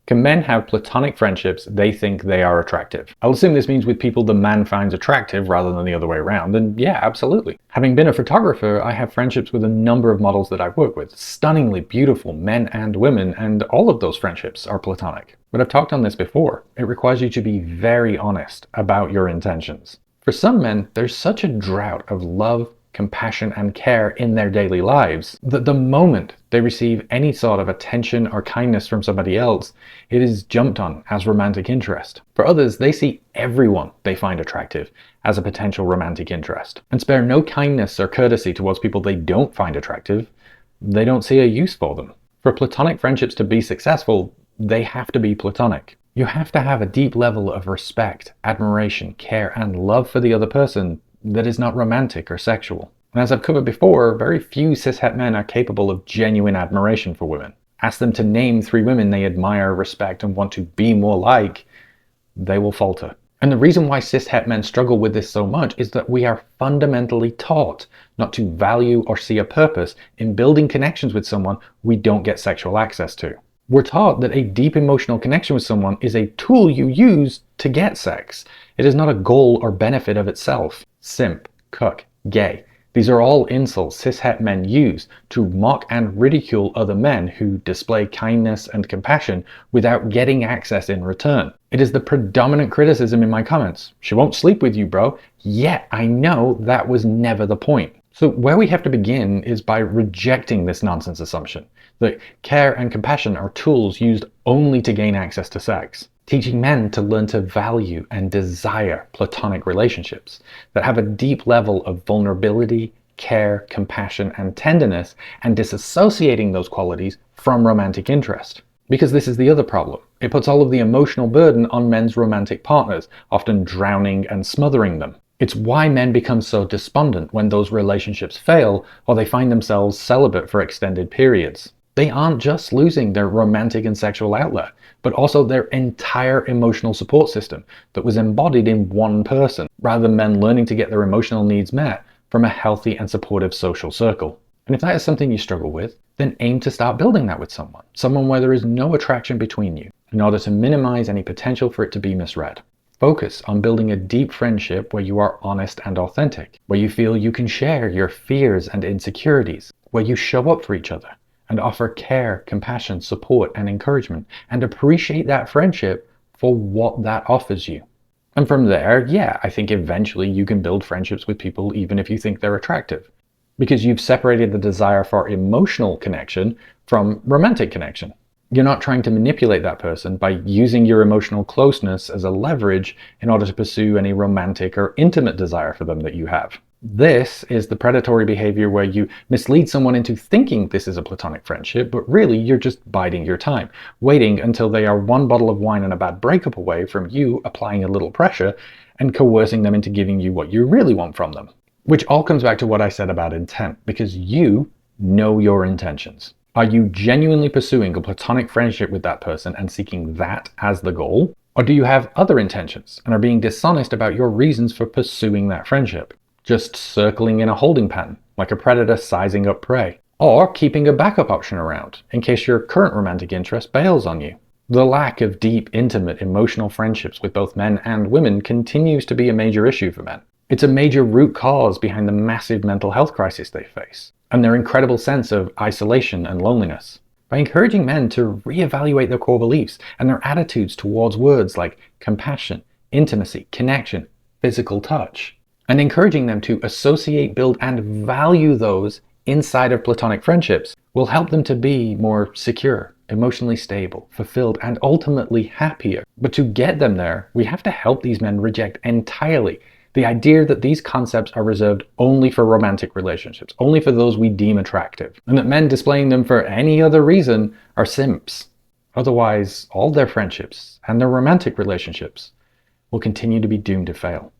Can men have platonic friendships they think they are attractive? I'll assume this means with people the man finds attractive rather than the other way around, and yeah, absolutely. Having been a photographer, I have friendships with a number of models that I've worked with, stunningly beautiful men and women, and all of those friendships are platonic. But I've talked on this before. It requires you to be very honest about your intentions. For some men, there's such a drought of love, compassion, and care in their daily lives that the moment they receive any sort of attention or kindness from somebody else, it is jumped on as romantic interest. For others, they see everyone they find attractive as a potential romantic interest and spare no kindness or courtesy towards people they don't find attractive. They don't see a use for them. For platonic friendships to be successful, they have to be platonic. You have to have a deep level of respect, admiration, care, and love for the other person that is not romantic or sexual. And as I've covered before, very few cishet men are capable of genuine admiration for women. Ask them to name 3 women they admire, respect, and want to be more like, they will falter. And the reason why cishet men struggle with this so much is that we are fundamentally taught not to value or see a purpose in building connections with someone we don't get sexual access to. We're taught that a deep emotional connection with someone is a tool you use to get sex. It is not a goal or benefit of itself. Simp, cuck, gay. These are all insults cishet men use to mock and ridicule other men who display kindness and compassion without getting access in return. It is the predominant criticism in my comments. She won't sleep with you, bro. Yet I know that was never the point. So where we have to begin is by rejecting this nonsense assumption that care and compassion are tools used only to gain access to sex. Teaching men to learn to value and desire platonic relationships that have a deep level of vulnerability, care, compassion, and tenderness, and disassociating those qualities from romantic interest. Because this is the other problem. It puts all of the emotional burden on men's romantic partners, often drowning and smothering them. It's why men become so despondent when those relationships fail or they find themselves celibate for extended periods. They aren't just losing their romantic and sexual outlet, but also their entire emotional support system that was embodied in one person, rather than men learning to get their emotional needs met from a healthy and supportive social circle. And if that is something you struggle with, then aim to start building that with someone where there is no attraction between you, in order to minimize any potential for it to be misread. Focus on building a deep friendship where you are honest and authentic, where you feel you can share your fears and insecurities, where you show up for each other and offer care, compassion, support, and encouragement, and appreciate that friendship for what that offers you. And from there, yeah, I think eventually you can build friendships with people even if you think they're attractive, because you've separated the desire for emotional connection from romantic connection. You're not trying to manipulate that person by using your emotional closeness as a leverage in order to pursue any romantic or intimate desire for them that you have. This is the predatory behavior where you mislead someone into thinking this is a platonic friendship, but really you're just biding your time, waiting until they are 1 bottle of wine and a bad breakup away from you applying a little pressure and coercing them into giving you what you really want from them. Which all comes back to what I said about intent, because you know your intentions. Are you genuinely pursuing a platonic friendship with that person and seeking that as the goal? Or do you have other intentions and are being dishonest about your reasons for pursuing that friendship? Just circling in a holding pattern, like a predator sizing up prey. Or keeping a backup option around, in case your current romantic interest bails on you. The lack of deep, intimate, emotional friendships with both men and women continues to be a major issue for men. It's a major root cause behind the massive mental health crisis they face, and their incredible sense of isolation and loneliness. By encouraging men to reevaluate their core beliefs and their attitudes towards words like compassion, intimacy, connection, physical touch, and encouraging them to associate, build, and value those inside of platonic friendships will help them to be more secure, emotionally stable, fulfilled, and ultimately happier. But to get them there, we have to help these men reject entirely the idea that these concepts are reserved only for romantic relationships, only for those we deem attractive, and that men displaying them for any other reason are simps. Otherwise, all their friendships and their romantic relationships will continue to be doomed to fail.